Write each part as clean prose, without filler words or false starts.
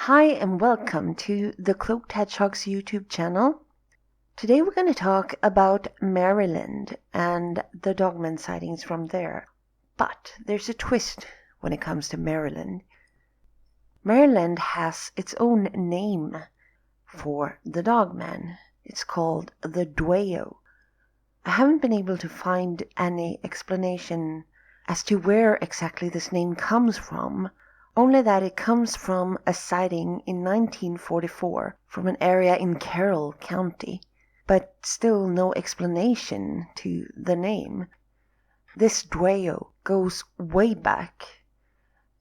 Hi and welcome to the Cloaked Hedgehog's YouTube channel. Today we're going to talk about Maryland and the Dogman sightings from there. But there's a twist when it comes to Maryland. Maryland has its own name for the Dogman. It's called the Dwayyo. I haven't been able to find any explanation as to where exactly this name comes from. Only that it comes from a sighting in 1944 from an area in Carroll County, but still no explanation to the name. This Dwayyo goes way back.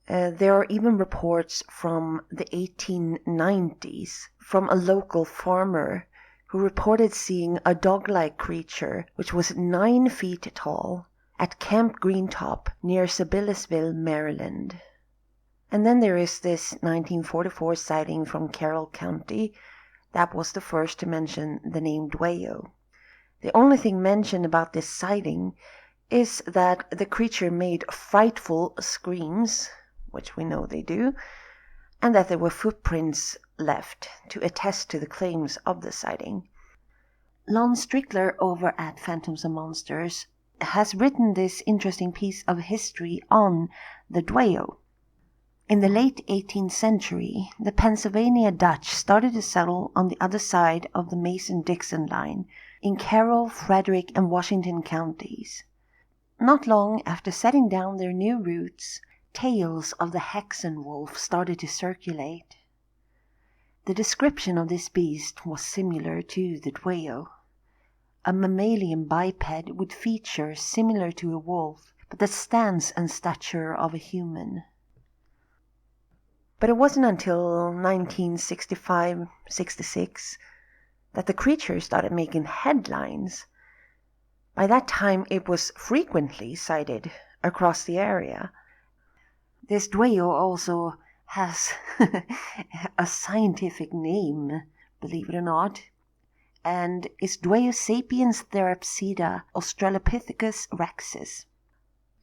There are even reports from the 1890s from a local farmer who reported seeing a dog-like creature which was 9 feet tall at Camp Greentop near Sabellisville, Maryland. And then there is this 1944 sighting from Carroll County. That was the first to mention the name Dwayyo. The only thing mentioned about this sighting is that the creature made frightful screams, which we know they do, and that there were footprints left to attest to the claims of the sighting. Lon Strickler over at Phantoms and Monsters has written this interesting piece of history on the Dwayyo. In the late 18th century, the Pennsylvania Dutch started to settle on the other side of the Mason-Dixon line in Carroll, Frederick, and Washington counties. Not long after setting down their new roots, tales of the Hexen Wolf started to circulate. The description of this beast was similar to the Dwayyo, a mammalian biped with features similar to a wolf, but the stance and stature of a human. But it wasn't until 1965-66 that the creature started making headlines. By that time, it was frequently sighted across the area. This Dwayyo also has a scientific name, believe it or not, and is Dwayyo sapiens therapsida australopithecus rexis.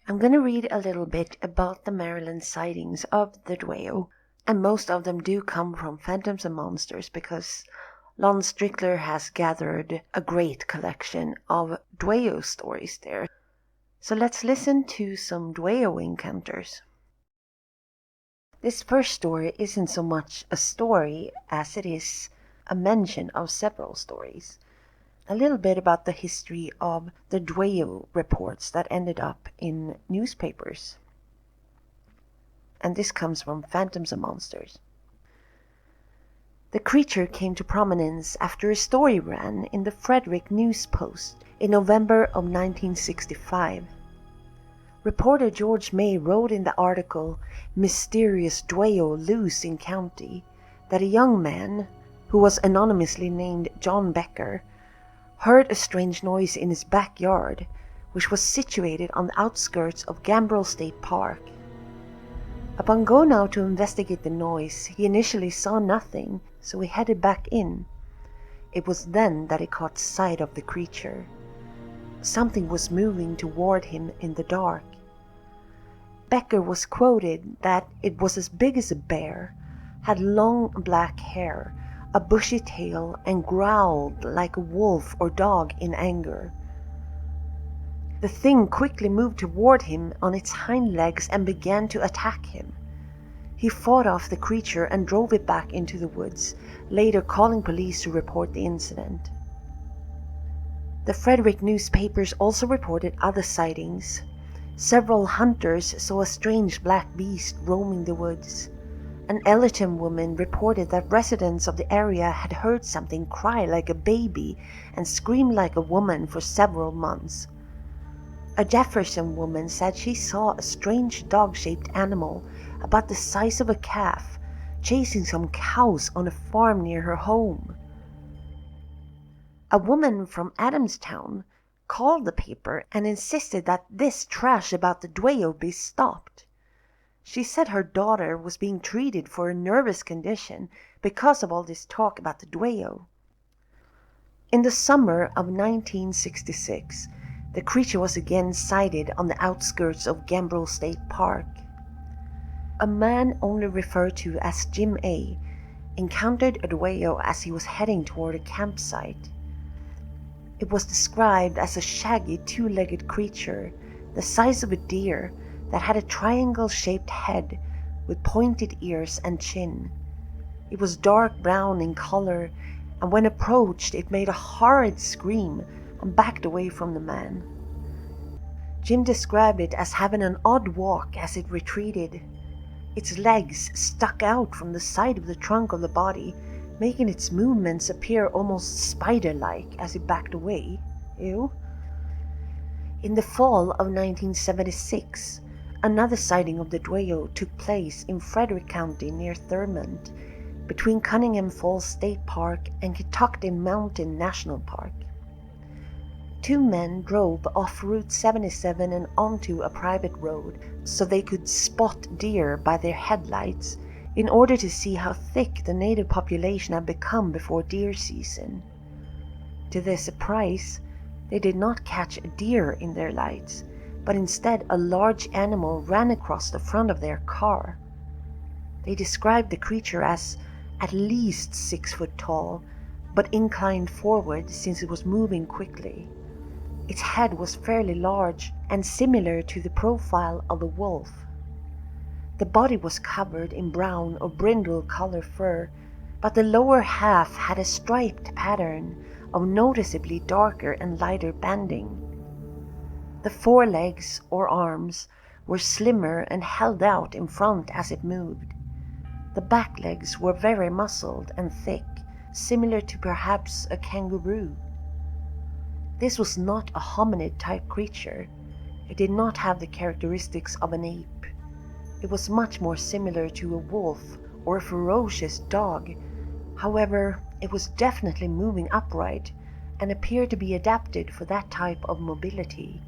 I'm going to read a little bit about the Maryland sightings of the Dwayyo. And most of them do come from Phantoms and Monsters because Lon Strickler has gathered a great collection of Dwayyo stories there. So let's listen to some Dwayyo encounters. This first story isn't so much a story as it is a mention of several stories. A little bit about the history of the Dwayyo reports that ended up in newspapers. And this comes from Phantoms and Monsters. The creature came to prominence after a story ran in the Frederick News Post in November of 1965. Reporter George May wrote in the article, "Mysterious Dwayyo Loose in County," that a young man, who was anonymously named John Becker, heard a strange noise in his backyard, which was situated on the outskirts of Gambrel State Park. Upon going out to investigate the noise, he initially saw nothing, so he headed back in. It was then that he caught sight of the creature. Something was moving toward him in the dark. Becker was quoted that it was as big as a bear, had long black hair, a bushy tail, and growled like a wolf or dog in anger. The thing quickly moved toward him on its hind legs and began to attack him. He fought off the creature and drove it back into the woods, later calling police to report the incident. The Frederick newspapers also reported other sightings. Several hunters saw a strange black beast roaming the woods. An Ellerton woman reported that residents of the area had heard something cry like a baby and scream like a woman for several months. A Jefferson woman said she saw a strange dog-shaped animal about the size of a calf chasing some cows on a farm near her home. A woman from Adamstown called the paper and insisted that this trash about the Dwayyo be stopped. She said her daughter was being treated for a nervous condition because of all this talk about the Dwayyo. In the summer of 1966, the creature was again sighted on the outskirts of Gambrel State Park. A man only referred to as Jim A. encountered a Dwayyo as he was heading toward a campsite. It was described as a shaggy two-legged creature the size of a deer that had a triangle-shaped head with pointed ears and chin. It was dark brown in color, and when approached it made a horrid scream and backed away from the man. Jim described it as having an odd walk as it retreated. Its legs stuck out from the side of the trunk of the body, making its movements appear almost spider-like as it backed away. Ew. In the fall of 1976, another sighting of the Dwayyo took place in Frederick County near Thurmont, between Cunningham Falls State Park and Catoctin Mountain National Park. Two men drove off Route 77 and onto a private road so they could spot deer by their headlights in order to see how thick the native population had become before deer season. To their surprise, they did not catch a deer in their lights, but instead a large animal ran across the front of their car. They described the creature as at least 6 foot tall, but inclined forward since it was moving quickly. Its head was fairly large and similar to the profile of a wolf. The body was covered in brown or brindle color fur, but the lower half had a striped pattern of noticeably darker and lighter banding. The forelegs or arms were slimmer and held out in front as it moved. The back legs were very muscled and thick, similar to perhaps a kangaroo. This was not a hominid-type creature. It did not have the characteristics of an ape. It was much more similar to a wolf or a ferocious dog. However, it was definitely moving upright and appeared to be adapted for that type of mobility.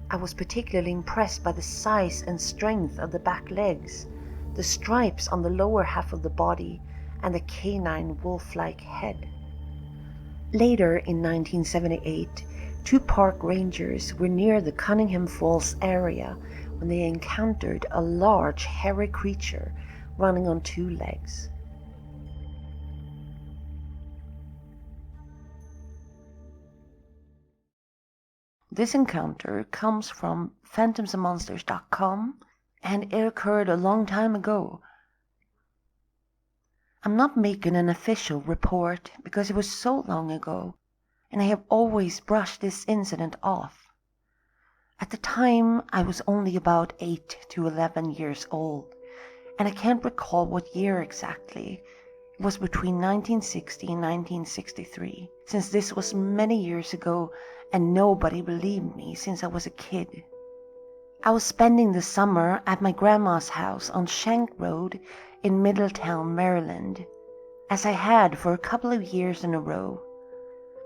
I was particularly impressed by the size and strength of the back legs, the stripes on the lower half of the body, and the canine wolf-like head. Later in 1978, two park rangers were near the Cunningham Falls area when they encountered a large, hairy creature running on two legs. This encounter comes from phantomsandmonsters.com, and it occurred a long time ago. I'm not making an official report because it was so long ago, and I have always brushed this incident off. At the time, I was only about 8 to 11 years old, and I can't recall what year exactly. It was between 1960 and 1963, since this was many years ago and nobody believed me since I was a kid. I was spending the summer at my grandma's house on Shank Road in Middletown, Maryland, as I had for a couple of years in a row.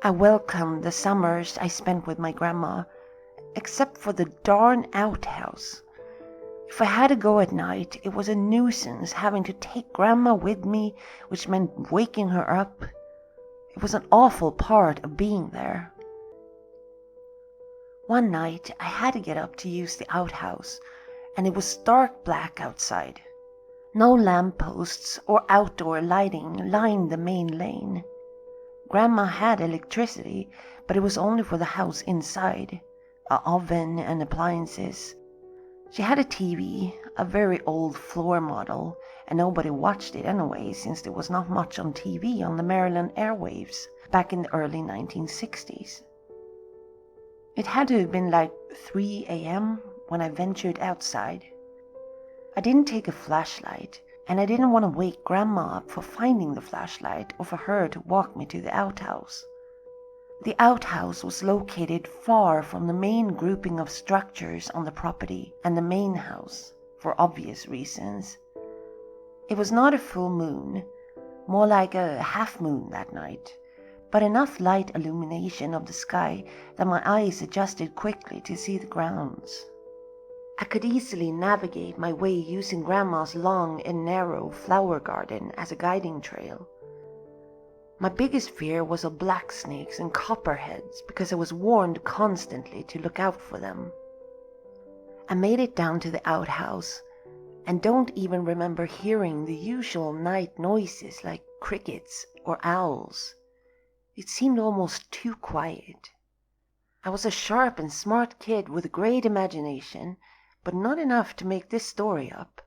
I welcomed the summers I spent with my grandma, except for the darn outhouse. If I had to go at night, it was a nuisance having to take grandma with me, which meant waking her up. It was an awful part of being there. One night, I had to get up to use the outhouse, and it was stark black outside. No lampposts or outdoor lighting lined the main lane. Grandma had electricity, but it was only for the house inside, an oven and appliances. She had a TV, a very old floor model, and nobody watched it anyway since there was not much on TV on the Maryland airwaves back in the early 1960s. It had to have been like 3 a.m. when I ventured outside. I didn't take a flashlight, and I didn't want to wake Grandma up for finding the flashlight or for her to walk me to the outhouse. The outhouse was located far from the main grouping of structures on the property and the main house, for obvious reasons. It was not a full moon, more like a half moon that night, but enough light illumination of the sky that my eyes adjusted quickly to see the grounds. I could easily navigate my way using Grandma's long and narrow flower garden as a guiding trail. My biggest fear was of black snakes and copperheads because I was warned constantly to look out for them. I made it down to the outhouse, and don't even remember hearing the usual night noises like crickets or owls. It seemed almost too quiet. I was a sharp and smart kid with a great imagination, but not enough to make this story up.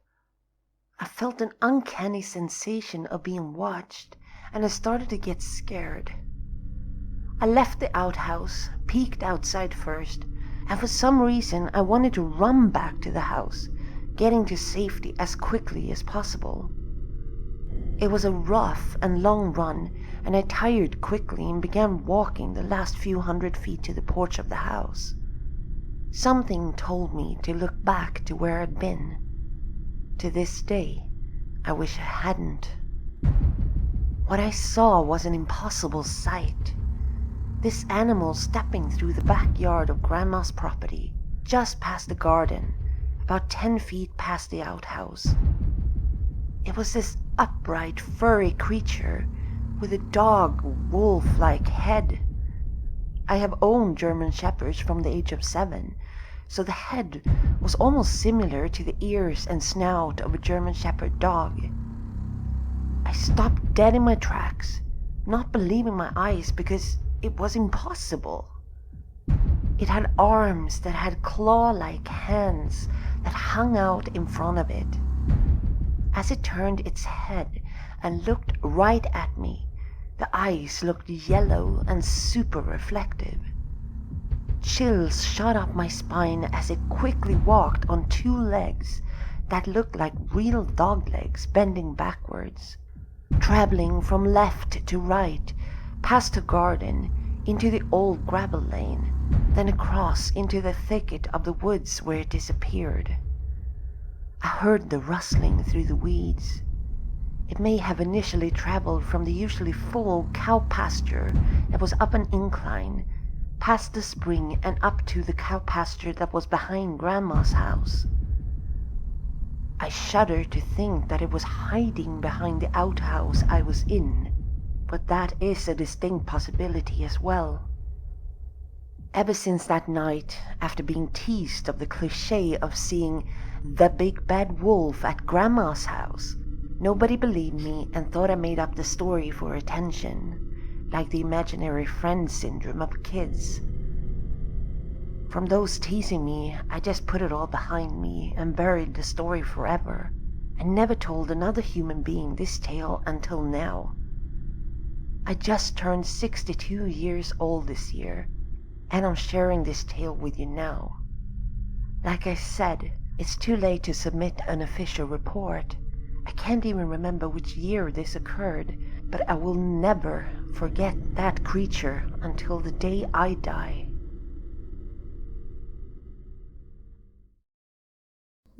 I felt an uncanny sensation of being watched, and I started to get scared. I left the outhouse, peeked outside first, and for some reason I wanted to run back to the house, getting to safety as quickly as possible. It was a rough and long run, and I tired quickly and began walking the last few 100 feet to the porch of the house. Something told me to look back to where I'd been. To this day, I wish I hadn't. What I saw was an impossible sight. This animal stepping through the backyard of Grandma's property, just past the garden, about 10 feet past the outhouse. It was this upright, furry creature with a dog, wolf-like head. I have owned German Shepherds from the age of 7, so the head was almost similar to the ears and snout of a German Shepherd dog. I stopped dead in my tracks, not believing my eyes because it was impossible. It had arms that had claw-like hands that hung out in front of it. As it turned its head and looked right at me, the eyes looked yellow and super reflective. Chills shot up my spine as it quickly walked on 2 legs that looked like real dog legs bending backwards, traveling from left to right, past the garden, into the old gravel lane, then across into the thicket of the woods where it disappeared. I heard the rustling through the weeds. It may have initially traveled from the usually full cow pasture that was up an incline, past the spring and up to the cow pasture that was behind Grandma's house. I shudder to think that it was hiding behind the outhouse I was in, but that is a distinct possibility as well. Ever since that night, after being teased of the cliché of seeing the big bad wolf at Grandma's house, nobody believed me and thought I made up the story for attention, like the imaginary friend syndrome of kids. From those teasing me, I just put it all behind me and buried the story forever, and never told another human being this tale until now. I just turned 62 years old this year, and I'm sharing this tale with you now. Like I said, it's too late to submit an official report. I can't even remember which year this occurred, but I will never forget that creature until the day I die.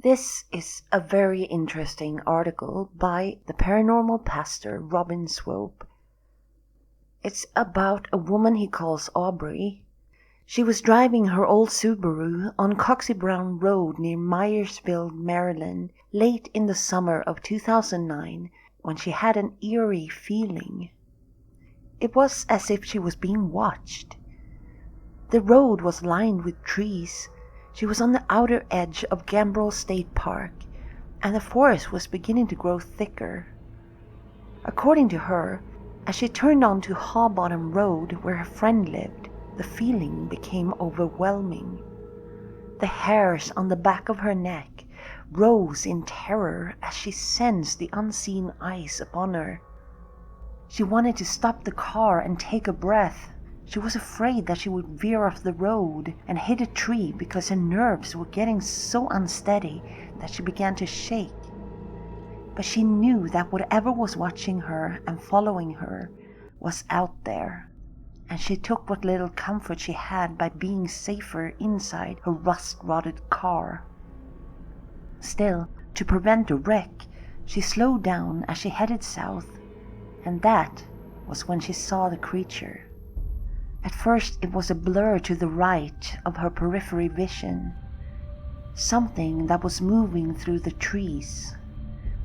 This is a very interesting article by the paranormal pastor Robin Swope. It's about a woman he calls Aubrey. She was driving her old Subaru on Coxey Brown Road near Myersville, Maryland, late in the summer of 2009 when she had an eerie feeling. It was as if she was being watched. The road was lined with trees. She was on the outer edge of Gambrel State Park, and the forest was beginning to grow thicker. According to her, as she turned onto Haw Bottom Road where her friend lived, the feeling became overwhelming. The hairs on the back of her neck rose in terror as she sensed the unseen eyes upon her. She wanted to stop the car and take a breath. She was afraid that she would veer off the road and hit a tree because her nerves were getting so unsteady that she began to shake. But she knew that whatever was watching her and following her was out there, and she took what little comfort she had by being safer inside her rust-rotted car. Still, to prevent a wreck, she slowed down as she headed south, and that was when she saw the creature. At first it was a blur to the right of her periphery vision. Something that was moving through the trees.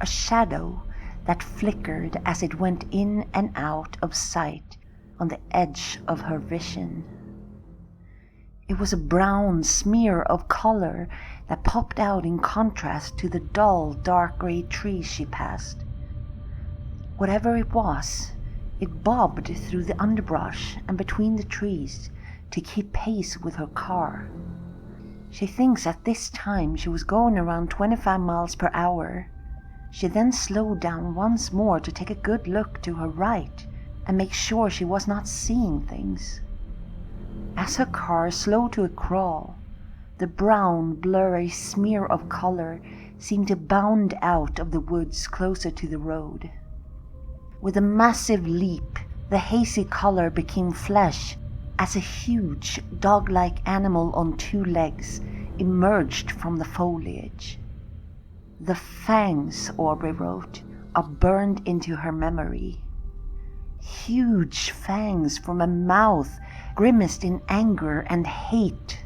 A shadow that flickered as it went in and out of sight on the edge of her vision. It was a brown smear of color that popped out in contrast to the dull, dark gray trees she passed. Whatever it was, it bobbed through the underbrush and between the trees to keep pace with her car. She thinks at this time she was going around 25 miles per hour. She then slowed down once more to take a good look to her right and make sure she was not seeing things. As her car slowed to a crawl, the brown, blurry smear of color seemed to bound out of the woods closer to the road. With a massive leap, the hazy color became flesh as a huge, dog-like animal on 2 legs emerged from the foliage. The fangs, Aubrey wrote, are burned into her memory. Huge fangs from a mouth grimaced in anger and hate.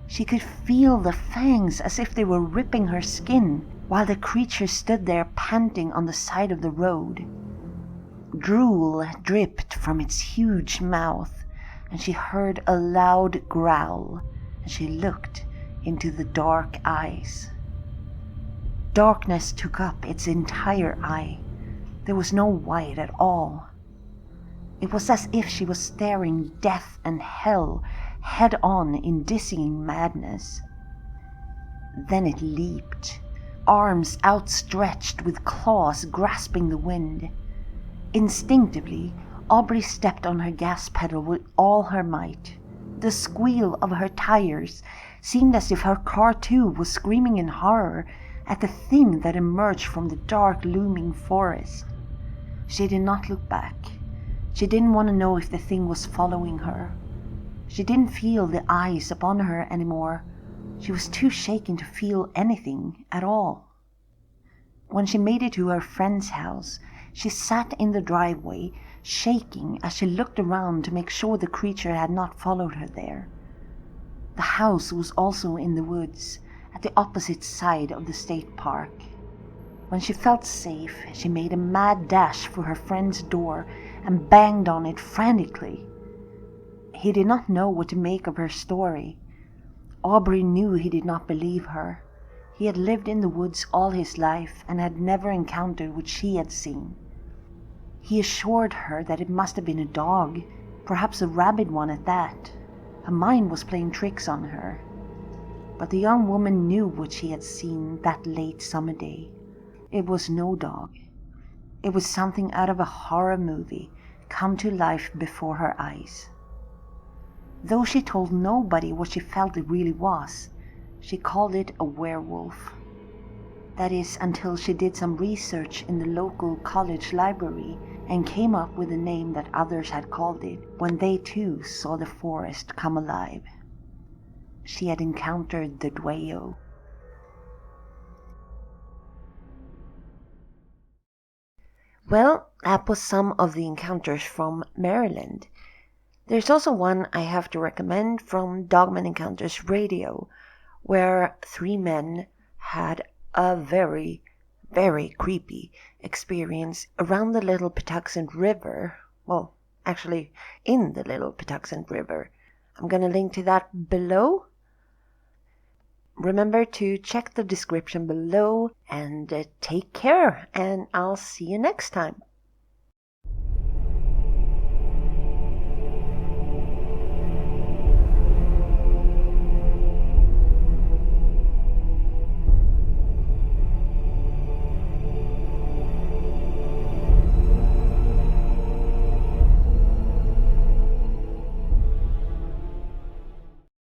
She could feel the fangs as if they were ripping her skin, while the creature stood there panting on the side of the road. Drool dripped from its huge mouth, and she heard a loud growl as she looked into the dark eyes. Darkness took up its entire eye. There was no white at all. It was as if she was staring death and hell head on in dizzying madness. Then it leaped, arms outstretched with claws grasping the wind. Instinctively, Aubrey stepped on her gas pedal with all her might. The squeal of her tires seemed as if her car too was screaming in horror at the thing that emerged from the dark looming forest. She did not look back. She didn't want to know if the thing was following her. She didn't feel the eyes upon her anymore. She was too shaken to feel anything at all. When she made it to her friend's house, she sat in the driveway, shaking as she looked around to make sure the creature had not followed her there. The house was also in the woods, at the opposite side of the state park. When she felt safe, she made a mad dash for her friend's door and banged on it frantically. He did not know what to make of her story. Aubrey knew he did not believe her. He had lived in the woods all his life and had never encountered what she had seen. He assured her that it must have been a dog, perhaps a rabid one at that. Her mind was playing tricks on her. But the young woman knew what she had seen that late summer day. It was no dog. It was something out of a horror movie come to life before her eyes. Though she told nobody what she felt it really was, she called it a werewolf. That is, until she did some research in the local college library and came up with a name that others had called it when they too saw the forest come alive. She had encountered the Dwayyo. Well, that was some of the encounters from Maryland. There's also one I have to recommend from Dogman Encounters Radio, where 3 men had a very, very creepy experience around the Little Patuxent River. Well, actually, in the Little Patuxent River. I'm going to link to that below. Remember to check the description below and take care, and I'll see you next time.